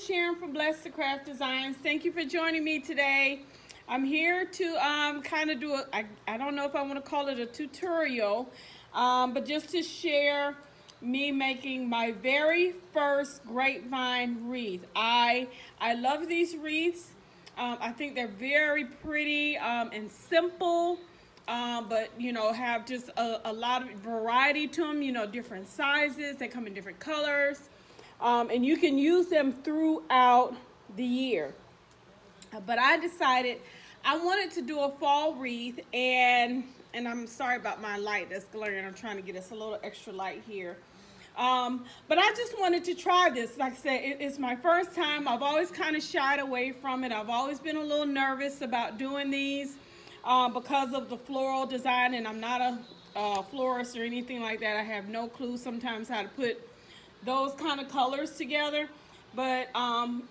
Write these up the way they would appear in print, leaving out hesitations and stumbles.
is Sharon from Blessed to Craft Designs. Thank you for joining me today. I'm here to kind of do I don't know if I want to call it a tutorial, but just to share me making my very first grapevine wreath. I love these wreaths. I think they're very pretty and simple, but you know, have just a lot of variety to them. You know, different sizes. They come in different colors, and you can use them throughout the year. But I decided I wanted to do a fall wreath, and I'm sorry about my light that's glaring. I'm trying to get us a little extra light here. But I just wanted to try this. Like I said, it's my first time. I've always kind of shied away from it. I've always been a little nervous about doing these because of the floral design, and I'm not a florist or anything like that. I have no clue sometimes how to put those kind of colors together. But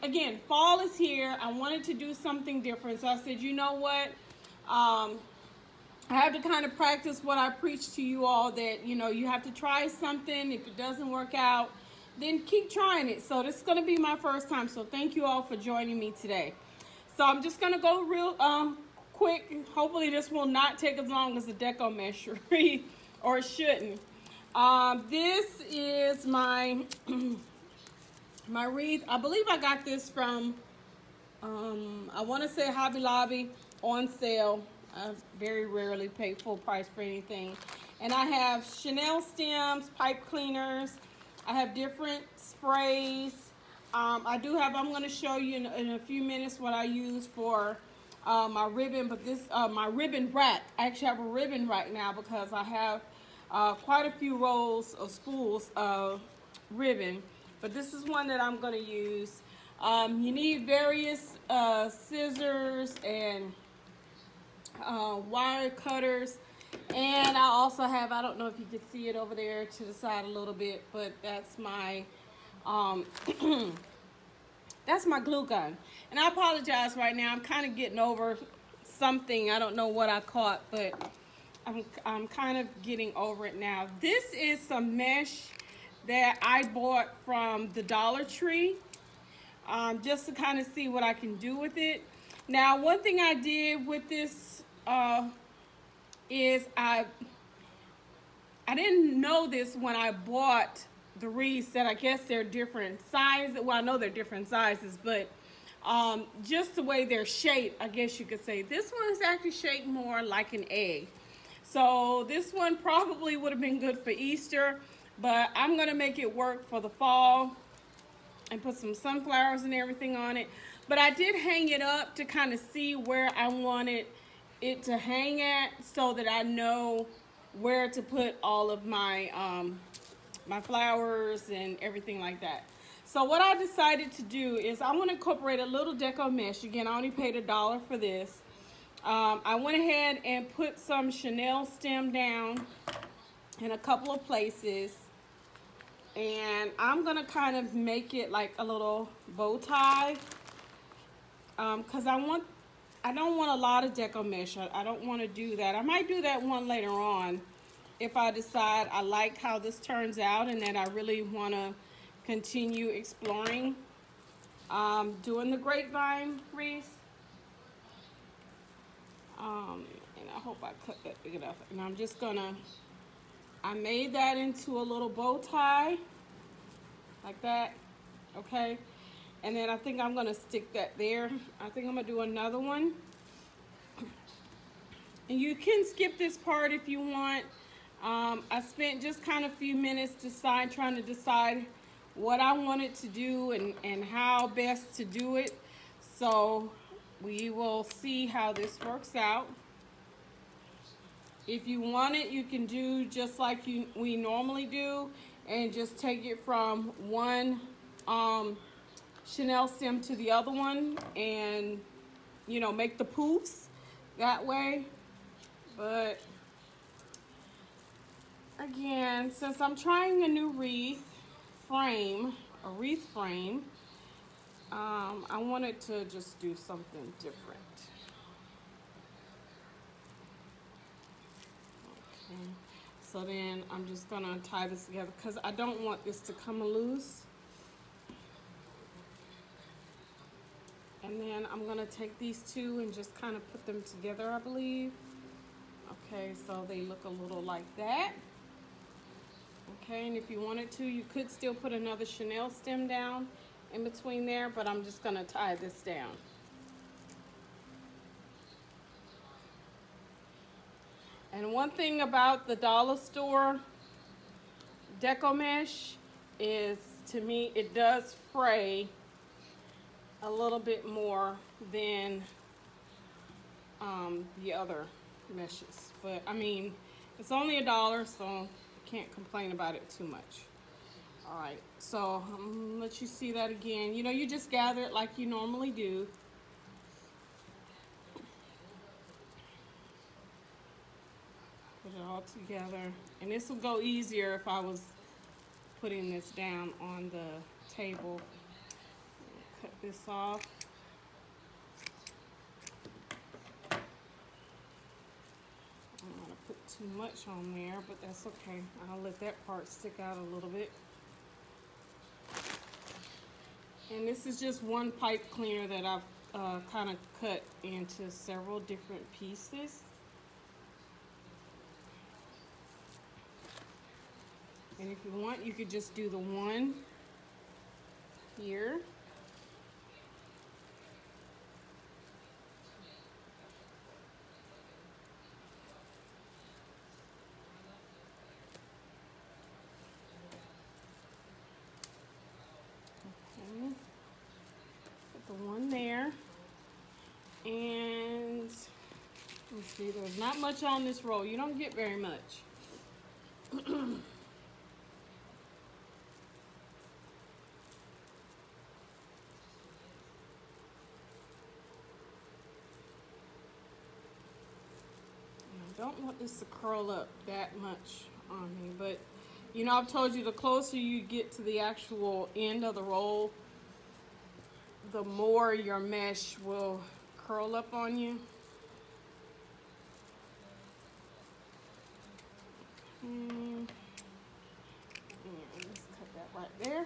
again, fall is here. I wanted to do something different. So I said, you know what? I have to kind of practice what I preach to you all, that, you know, you have to try something. If it doesn't work out, then keep trying it. So this is going to be my first time. So thank you all for joining me today. So I'm just going to go real quick. Hopefully this will not take as long as the Deco mesh wreath, or it shouldn't. This is my my wreath. I believe I got this from, I want to say Hobby Lobby, on sale. I very rarely pay full price for anything. And I have Chanel stems, pipe cleaners. I have different sprays. I do have, I'm going to show you in a few minutes what I use for my ribbon. But this, my ribbon rack. I actually have a ribbon right now because I have quite a few rolls of spools of ribbon. But this is one that I'm going to use. You need various scissors and wire cutters, and I also have, I don't know if you can see it over there to the side a little bit, but that's my that's my glue gun. And I apologize right now, I'm kind of getting over something. I don't know what I caught, but I'm kind of getting over it now. This is some mesh that I bought from the Dollar Tree, just to kind of see what I can do with it. Now, one thing I did with this is I didn't know this when I bought the wreaths, that I guess they're different sizes. Well, I know they're different sizes, but just the way they're shaped, I guess you could say. This one is actually shaped more like an egg. So this one probably would have been good for Easter, but I'm gonna make it work for the fall and put some sunflowers and everything on it. But I did hang it up to kind of see where I wanted it to hang at, so that I know where to put all of my my flowers and everything like that. So what I decided to do is I want to incorporate a little Deco mesh. Again, I only paid $1 for this. I went ahead and put some Chanel stem down in a couple of places. And I'm going to kind of make it like a little bow tie. Because I don't want a lot of Deco mesh. I don't want to do that. I might do that one later on if I decide I like how this turns out and that I really want to continue exploring doing the grapevine wreath. And I hope I cut that big enough. And I'm just gonna, I made that into a little bow tie like that, okay? And then I think I'm gonna stick that there. I think I'm gonna do another one. And you can skip this part if you want. I spent just kind of a few minutes trying to decide what I wanted to do and how best to do it. So we will see how this works out. If you want it, you can do just like we normally do, and just take it from one Chanel stem to the other one, and you know, make the poofs that way. But again, since I'm trying a new wreath frame, I wanted to just do something different. Okay, so then I'm just gonna tie this together because I don't want this to come loose. And then I'm gonna take these two and just kind of put them together, I believe. Okay, so they look a little like that. Okay, and if you wanted to, you could still put another Chanel stem down in between there, but I'm just gonna tie this down. And one thing about the dollar store Deco mesh is, to me, it does fray a little bit more than the other meshes. But I mean, it's only $1, so can't complain about it too much. All right, so I'm gonna let you see that again. You know, you just gather it like you normally do. Put it all together. And this will go easier if I was putting this down on the table. Cut this off. I don't want to put too much on there, but that's okay. I'll let that part stick out a little bit. And this is just one pipe cleaner that I've kind of cut into several different pieces. And if you want, you could just do the one here. Okay. Put the one there. And let's see, there's not much on this roll. You don't get very much. I don't want this to curl up that much on me, but you know, I've told you the closer you get to the actual end of the roll, the more your mesh will curl up on you. And let's cut that right there.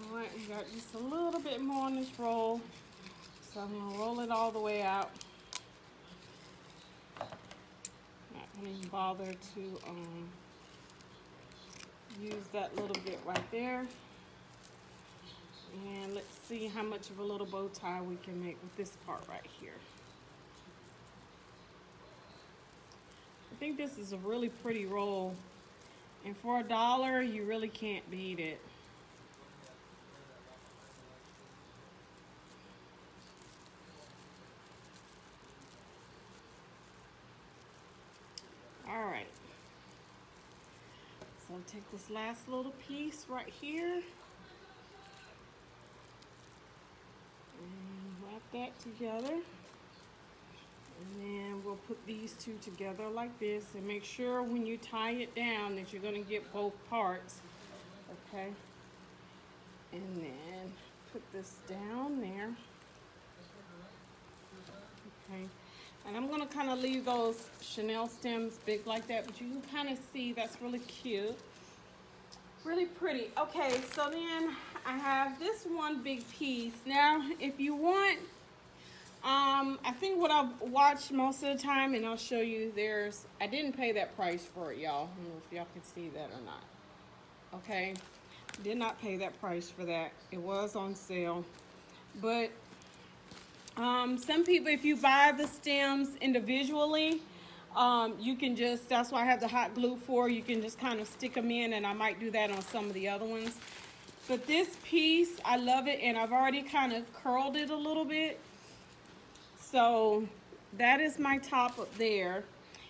Alright, we got just a little bit more on this roll, so I'm going to roll it all the way out. Not going to even bother to use that little bit right there. And let's see how much of a little bow tie we can make with this part right here. I think this is a really pretty roll, and for $1 you really can't beat it. All right, so I'll take this last little piece right here and wrap that together, and then we'll put these two together like this, and make sure when you tie it down that you're going to get both parts. Okay, and then put this down there. Okay. And I'm going to kind of leave those Chanel stems big like that, but you can kind of see that's really cute. Really pretty. Okay, so then I have this one big piece. Now, if you want, I think what I've watched most of the time, and I'll show you, I didn't pay that price for it, y'all. I don't know if y'all can see that or not. Okay, did not pay that price for that. It was on sale. But some people, if you buy the stems individually, you can just, that's why I have the hot glue for, you can just kind of stick them in, and I might do that on some of the other ones. But this piece, I love it, and I've already kind of curled it a little bit. So that is my top up there.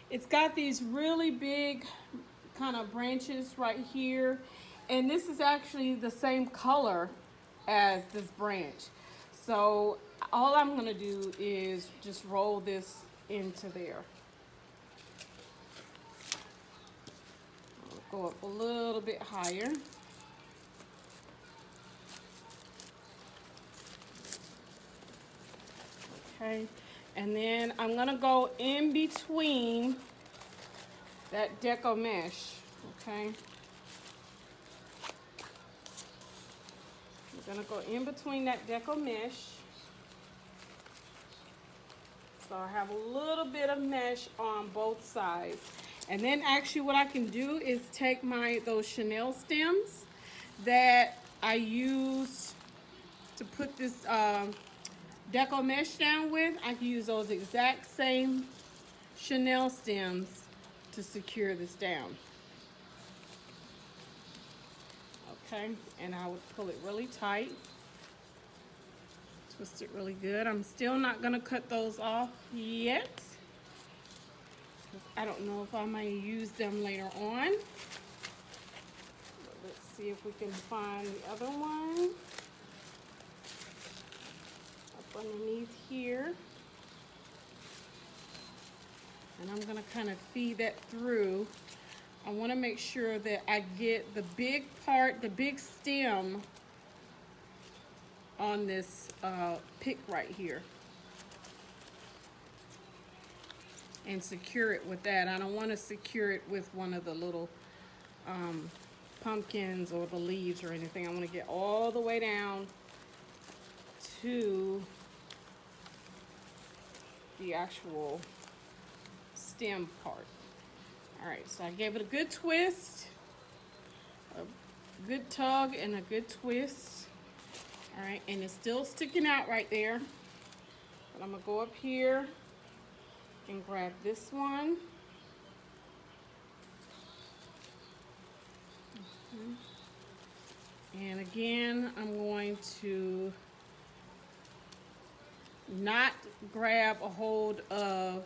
It's got these really big kind of branches right here, and this is actually the same color as this branch. So all I'm going to do is just roll this into there. I'll go up a little bit higher. Okay, and then I'm gonna go in between that deco mesh, okay? I'm gonna go in between that deco mesh. So I have a little bit of mesh on both sides. And then actually what I can do is take those Chanel stems that I used to put this deco mesh down with. I can use those exact same Chanel stems to secure this down. Okay, and I would pull it really tight. Twist it really good. I'm still not gonna cut those off yet, because I don't know if I might use them later on. But let's see if we can find the other one up underneath here. And I'm gonna kind of feed that through. I wanna make sure that I get the big part, the big stem on this pick right here. And secure it with that. I don't wanna secure it with one of the little pumpkins or the leaves or anything. I wanna get all the way down to the actual stem part. All right, so I gave it a good twist, a good tug and a good twist. All right, and it's still sticking out right there. But I'm gonna go up here and grab this one. And again, I'm going to not grab a hold of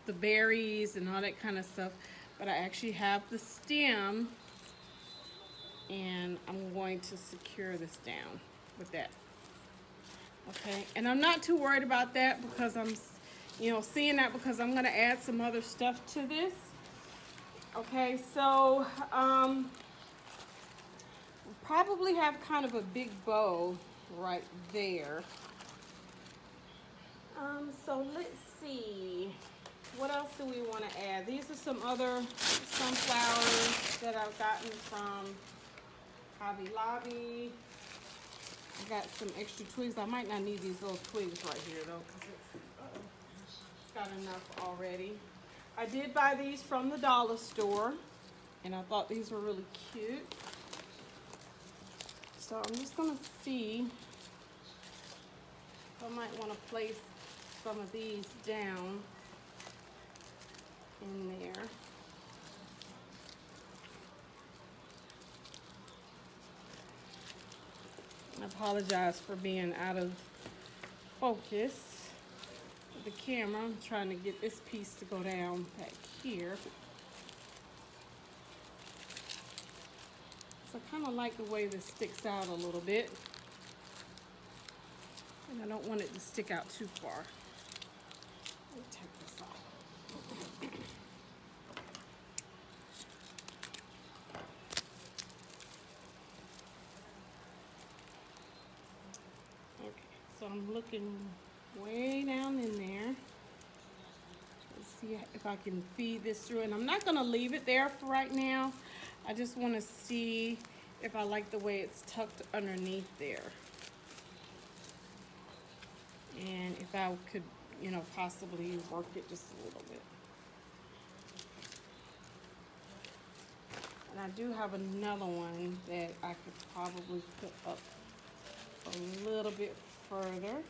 the berries and all that kind of stuff, but I actually have the stem, and I'm going to secure this down with that. Okay, and I'm not too worried about that because I'm, seeing that because I'm gonna add some other stuff to this. Okay, so we'll probably have kind of a big bow right there. So let's see. What else do we want to add? These are some other sunflowers that I've gotten from Hobby Lobby. I got some extra twigs. I might not need these little twigs right here though, because it's got enough already. I did buy these from the dollar store, and I thought these were really cute. So I'm just gonna see if I might want to place some of these down in there. I apologize for being out of focus with the camera. I'm trying to get this piece to go down back here. So I kind of like the way this sticks out a little bit. And I don't want it to stick out too far. Let me take this off. So I'm looking way down in there. Let's see if I can feed this through. And I'm not gonna leave it there for right now. I just wanna see if I like the way it's tucked underneath there. And if I could, possibly work it just a little bit. And I do have another one that I could probably put up a little bit further.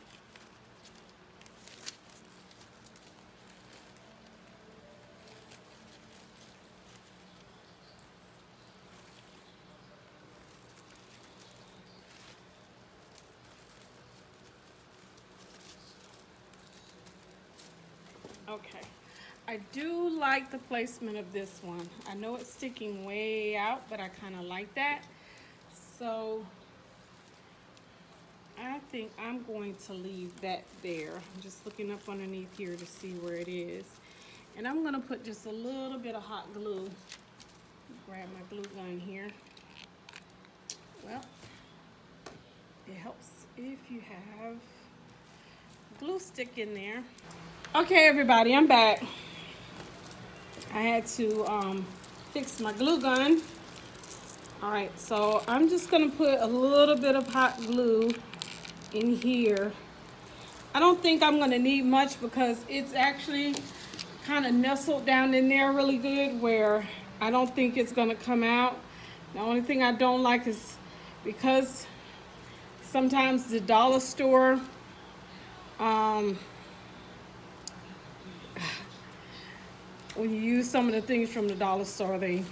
Okay, I do like the placement of this one. I know it's sticking way out, but I kind of like that. So I think I'm going to leave that there. I'm just looking up underneath here to see where it is. And I'm gonna put just a little bit of hot glue. Grab my glue gun here. Well, it helps if you have glue stick in there. Okay, everybody, I'm back. I had to fix my glue gun. All right, so I'm just gonna put a little bit of hot glue in here. I don't think I'm gonna need much because it's actually kind of nestled down in there really good where I don't think it's gonna come out. The only thing I don't like is because sometimes the dollar store when you use some of the things from the dollar store, they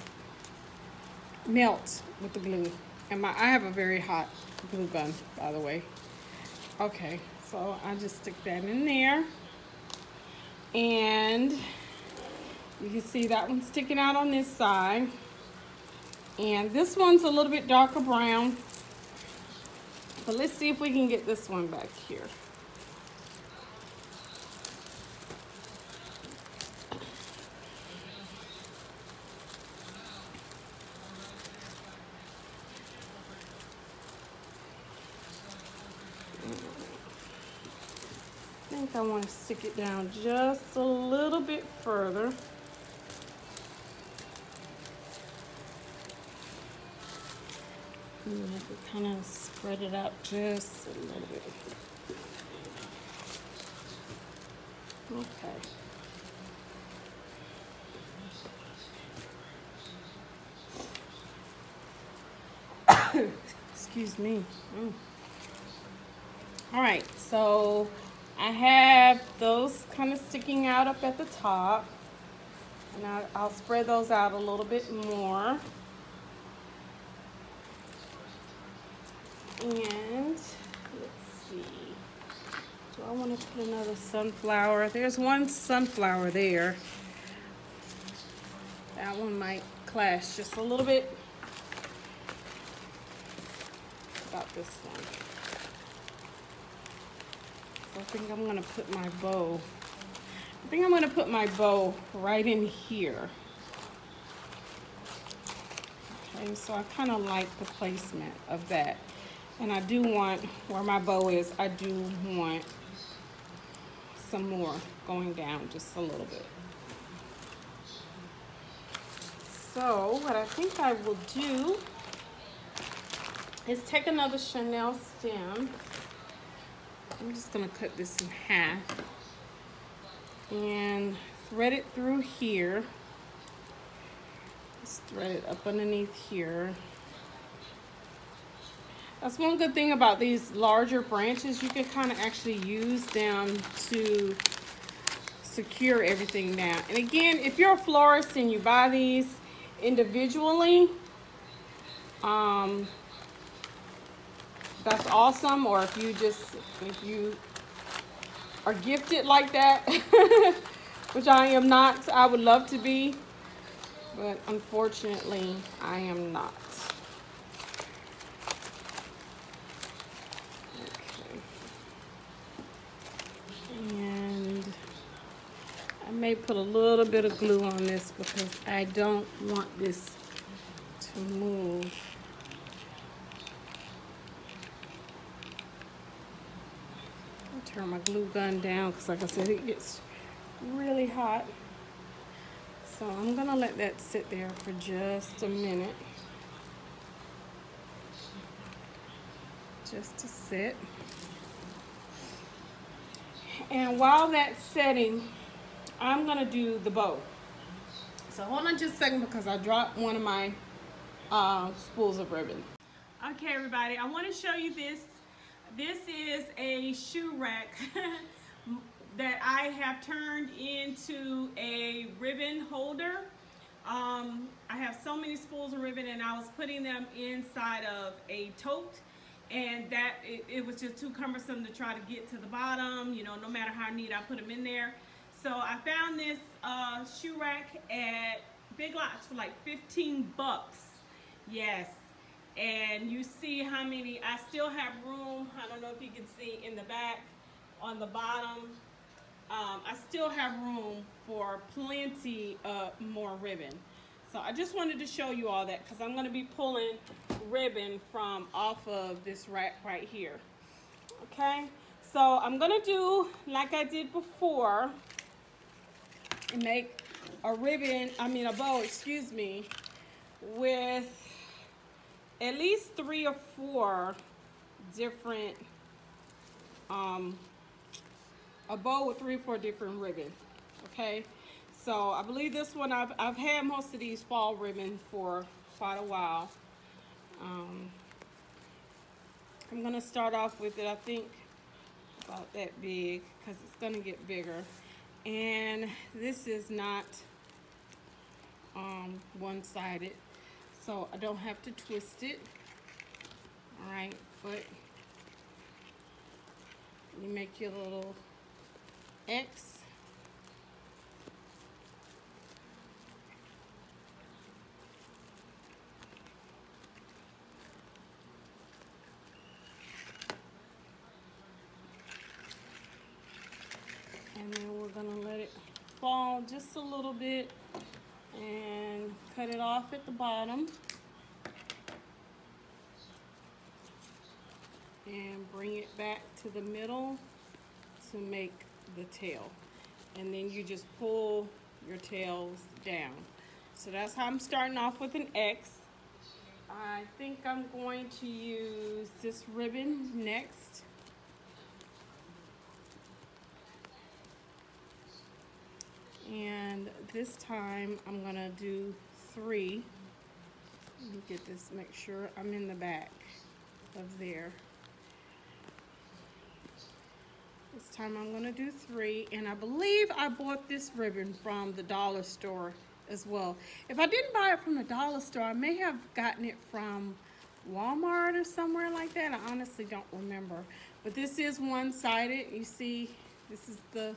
melt with the glue. And I have a very hot glue gun, by the way. Okay, so I just stick that in there. And you can see that one's sticking out on this side. And this one's a little bit darker brown. But let's see if we can get this one back here. I think I want to stick it down just a little bit further. And if we kind of spread it out just a little bit. Okay. Excuse me. All right, so I have those kind of sticking out up at the top. And I'll spread those out a little bit more. And let's see, do I want to put another sunflower? There's one sunflower there. That one might clash just a little bit. About this one. So I think I'm going to put my bow. I think I'm going to put my bow right in here. Okay, so I kind of like the placement of that. And I do want, where my bow is, I do want some more going down just a little bit. So what I think I will do is take another Chanel stem. I'm just gonna cut this in half and thread it through here. Just thread it up underneath here. That's one good thing about these larger branches. You can kind of actually use them to secure everything down. And again, if you're a florist and you buy these individually, that's awesome. Or if you are gifted like that, which I am not, I would love to be, but unfortunately I am not. And I may put a little bit of glue on this because I don't want this to move. I'll turn my glue gun down because, like I said, it gets really hot. So I'm gonna let that sit there for just a minute. Just to sit. And while that's setting, I'm gonna do the bow. So hold on just a second because I dropped one of my spools of ribbon. Okay, everybody, I want to show you this. This is a shoe rack that I have turned into a ribbon holder. I have so many spools of ribbon and I was putting them inside of a tote. And that it was just too cumbersome to try to get to the bottom, you know, no matter how neat I put them in there. So I found this shoe rack at Big Lots for like 15 bucks. Yes. And you see how many, I still have room. I don't know if you can see in the back on the bottom. I still have room for plenty more ribbon. So I just wanted to show you all that because I'm going to be pulling ribbon from off of this rack right here. Okay, So I'm gonna do like I did before and make a ribbon, a bow, excuse me, with at least 3 or 4 different, a bow with 3 or 4 different ribbons, okay? So I believe this one, I've had most of these fall ribbons for quite a while. I'm gonna start off with it, I think, about that big, because it's gonna get bigger. And this is not one-sided, so I don't have to twist it. All right, but you make your little X. And then we're gonna let it fall just a little bit and cut it off at the bottom. And bring it back to the middle to make the tail. And then you just pull your tails down. So that's how I'm starting off with an X. I think I'm going to use this ribbon next. And this time I'm gonna do 3. Let me get this, make sure I'm in the back of there. This time I'm gonna do 3, and I believe I bought this ribbon from the dollar store as well. If I didn't buy it from the dollar store, I may have gotten it from Walmart or somewhere like that. I honestly don't remember. But this is one-sided. You see, this is the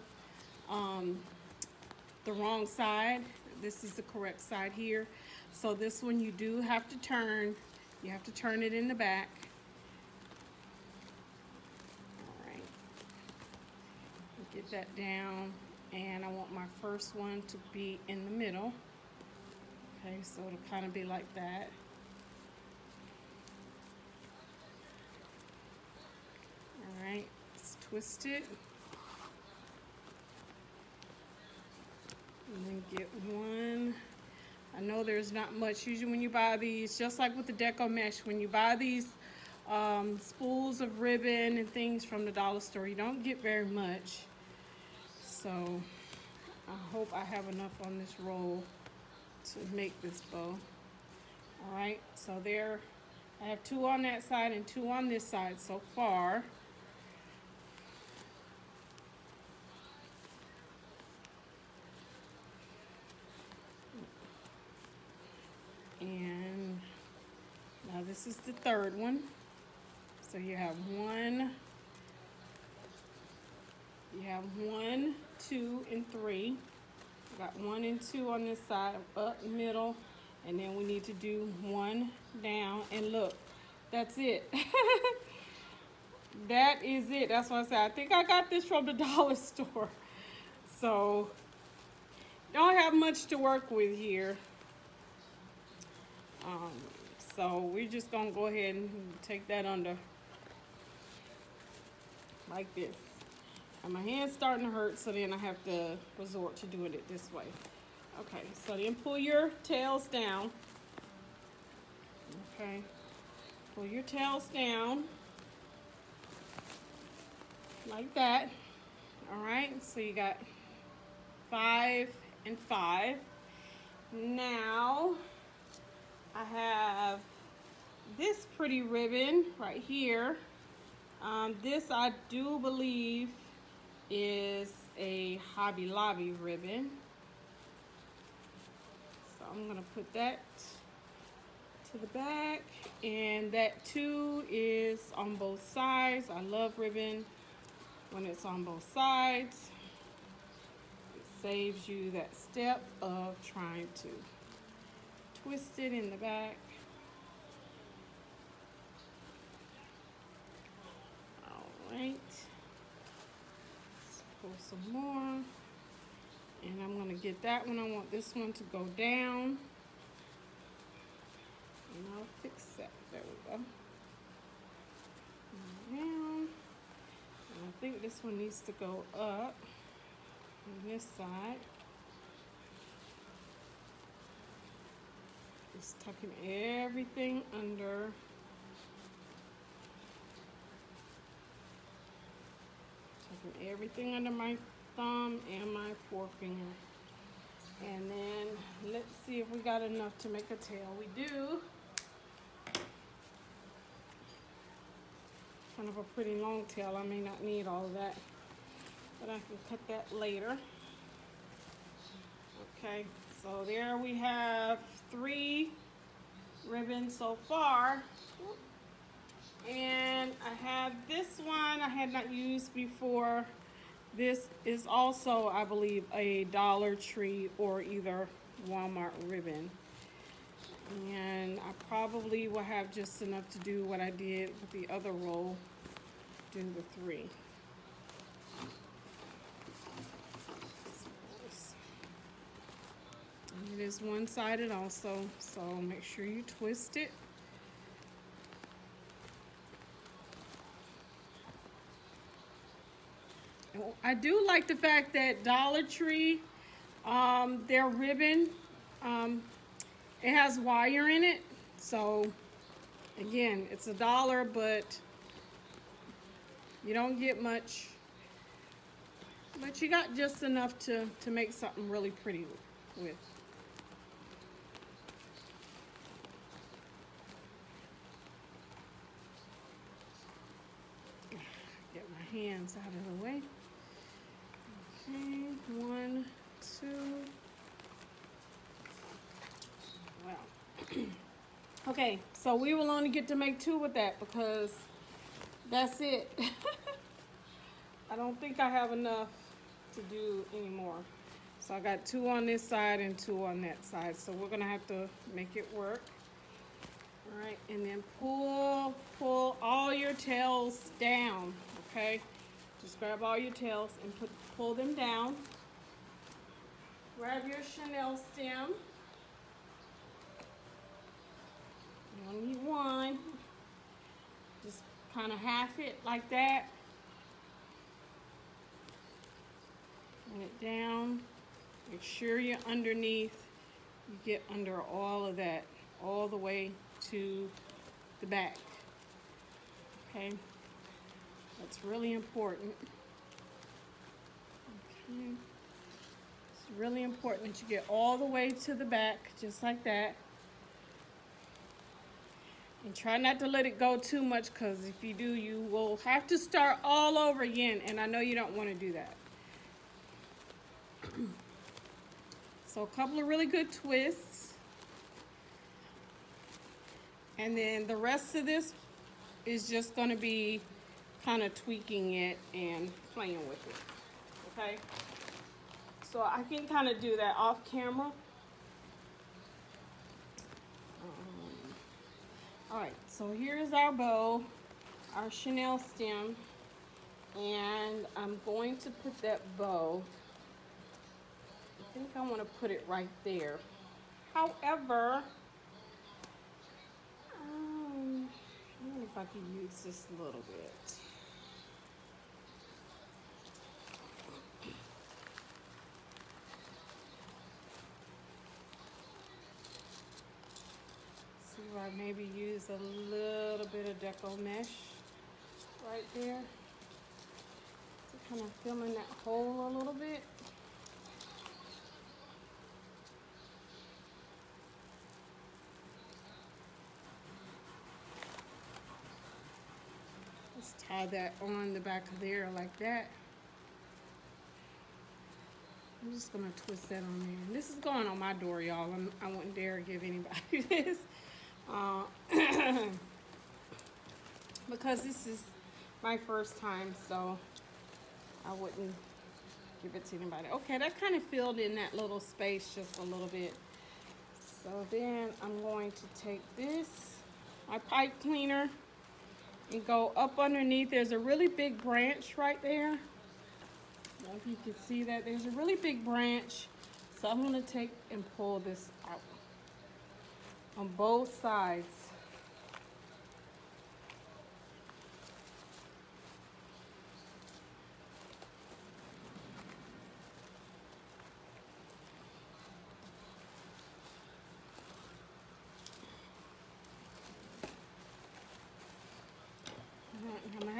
wrong side. This is the correct side here. So this one you do have to turn. You have to turn it in the back. All right. Get that down, and I want my first one to be in the middle. Okay, so it'll kind of be like that. All right, let's twist it. And then get one. I know there's not much. Usually when you buy these, just like with the Deco mesh, when you buy these spools of ribbon and things from the dollar store, you don't get very much. So I hope I have enough on this roll to make this bow. All right, so there, I have 2 on that side and 2 on this side so far. And now this is the 3rd one. So you have 1, 2, and 3. I got 1 and 2 on this side, up middle, and then we need to do 1 down. And look, that's it. That is it. That's what I said. I think I got this from the dollar store. So don't have much to work with here. So we're just gonna go ahead and take that under like this. And my hand's starting to hurt, so then I have to resort to doing it this way. Okay, so then pull your tails down. Okay, pull your tails down like that. All right, so you got 5 and 5. Now I have this pretty ribbon right here. This I do believe is a Hobby Lobby ribbon. So I'm gonna put that to the back, and that too is on both sides. I love ribbon when it's on both sides. It saves you that step of trying to twist it in the back. All right, let's pull some more, and I'm gonna get that one. I want this one to go down, and I'll fix that. There we go. Down. I'll think this one needs to go up on this side. Just tucking everything under. Tucking everything under my thumb and my forefinger. And then let's see if we got enough to make a tail. We do. Kind of a pretty long tail. I may not need all of that, but I can cut that later. Okay, so there we have 3 ribbons so far. And I have this one I had not used before. This is also, I believe, a Dollar Tree or either Walmart ribbon. And I probably will have just enough to do what I did with the other roll, do the 3. It is one-sided also, so make sure you twist it. I do like the fact that Dollar Tree, their ribbon, it has wire in it. So again, it's $1, but you don't get much. But you got just enough to make something really pretty with. Get my hands out of the way. Okay, 1, 2. Wow. Okay, so we will only get to make 2 with that because that's it. I don't think I have enough to do anymore. So I got 2 on this side and 2 on that side. So we're gonna have to make it work. All right, and then pull all your tails down, okay? Just grab all your tails and pull them down. Grab your chenille stem. You only need 1. Just kind of half it like that. Bring it down. Make sure you're underneath. You get under all of that, all the way to the back. Okay, that's really important. Okay, it's really important that you get all the way to the back, just like that. And try not to let it go too much, because if you do, you will have to start all over again, and I know you don't want to do that. So a couple of really good twists. And then the rest of this is just going to be kind of tweaking it and playing with it. Okay? So I can kind of do that off camera. All right, so here's our bow, our chenille stem, and I'm going to put that bow, I think I want to put it right there. However, I wonder if I could use this a little bit. See if I maybe use a little bit of Deco mesh right there to kind of fill in that hole a little bit. Tie that on the back of there like that. I'm just gonna twist that on there. And this is going on my door, y'all. I wouldn't dare give anybody this. Because this is my first time, so I wouldn't give it to anybody. Okay, that kind of filled in that little space just a little bit. So then I'm going to take this, my pipe cleaner, and go up underneath. There's a really big branch right there. I don't know if you can see that. There's a really big branch. So I'm gonna take and pull this out on both sides.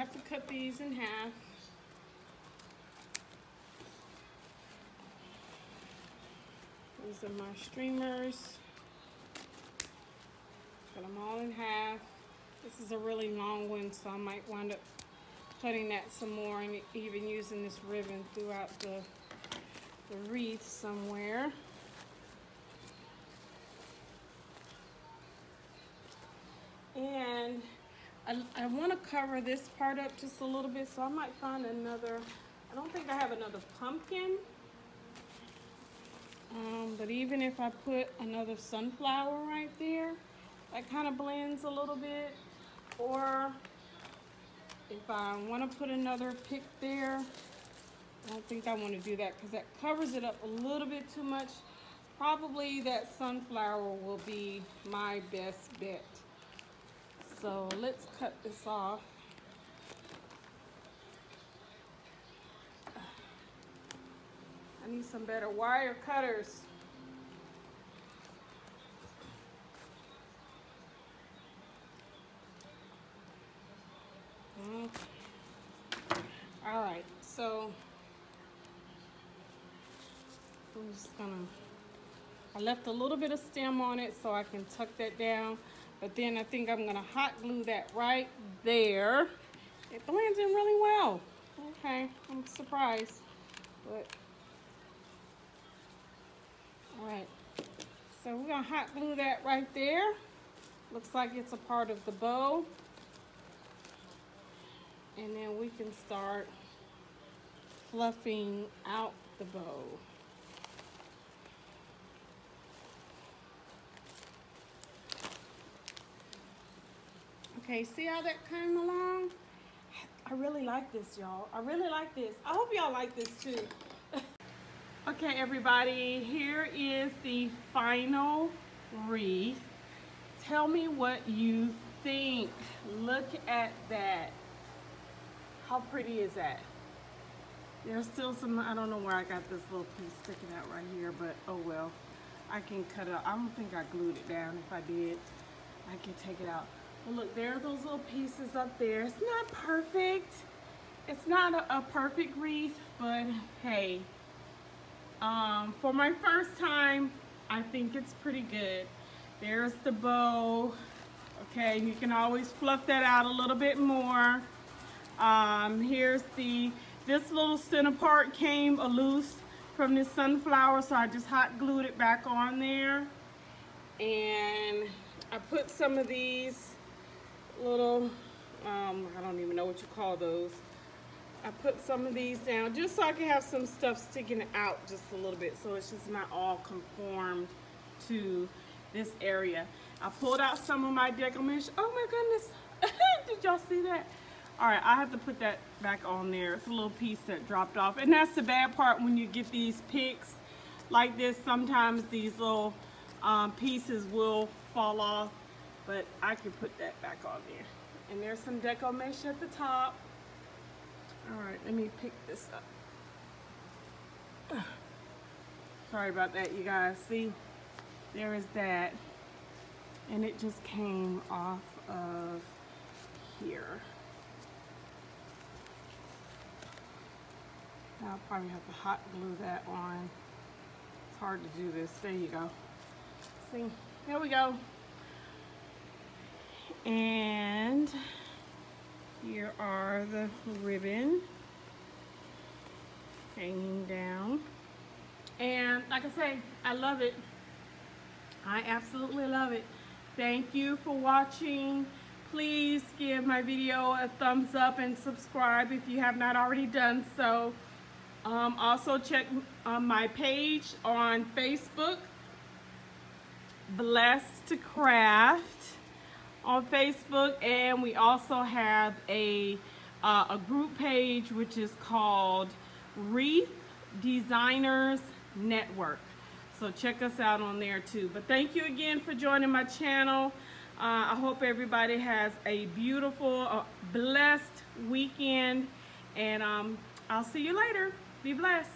have to cut these in half. These are my streamers. Cut them all in half. This is a really long one, so I might wind up cutting that some more and even using this ribbon throughout the wreath somewhere. And I want to cover this part up just a little bit, so I might find another, I don't think I have another pumpkin. But even if I put another sunflower right there, that kind of blends a little bit. Or if I want to put another pick there, I don't think I want to do that because that covers it up a little bit too much. Probably that sunflower will be my best bet. So let's cut this off. I need some better wire cutters. Okay. All right, so I'm just gonna, I left a little bit of stem on it so I can tuck that down, but then I think I'm gonna hot glue that right there. It blends in really well. Okay, I'm surprised, but all right. So we're gonna hot glue that right there. Looks like it's a part of the bow. And then we can start fluffing out the bow. Okay, see how that came along? I really like this, y'all. I really like this. I hope y'all like this too. Okay, everybody, here is the final wreath. Tell me what you think. Look at that. How pretty is that? There's still some, I don't know where I got this little piece sticking out right here, but oh well. I can cut it out. I don't think I glued it down. If I did, I can take it out. Well, look, there are those little pieces up there. It's not perfect. It's not a perfect wreath, but hey, for my first time, I think it's pretty good. There's the bow. Okay, you can always fluff that out a little bit more. Here's this little center part came loose from this sunflower, so I just hot glued it back on there. And I put some of these little, I don't even know what you call those. I put some of these down just so I can have some stuff sticking out just a little bit, so it's just not all conformed to this area. I pulled out some of my Deco mesh. Oh my goodness, did y'all see that? All right, I have to put that back on there. It's a little piece that dropped off. And that's the bad part when you get these picks like this. Sometimes these little pieces will fall off, but I can put that back on there. And there's some Deco mesh at the top. All right, let me pick this up. Sorry about that, you guys. See, there is that. And it just came off of here. Now I'll probably have to hot glue that on. It's hard to do this. There you go. See, there we go. And here are the ribbon hanging down. And like I say, I love it. I absolutely love it. Thank you for watching. Please give my video a thumbs up and subscribe if you have not already done so. Also check my page on Facebook, Blessed to Craft on Facebook, and we also have a group page which is called Wreath Designers Network. So check us out on there too. But thank you again for joining my channel. I hope everybody has a beautiful, blessed weekend, and I'll see you later. Be blessed.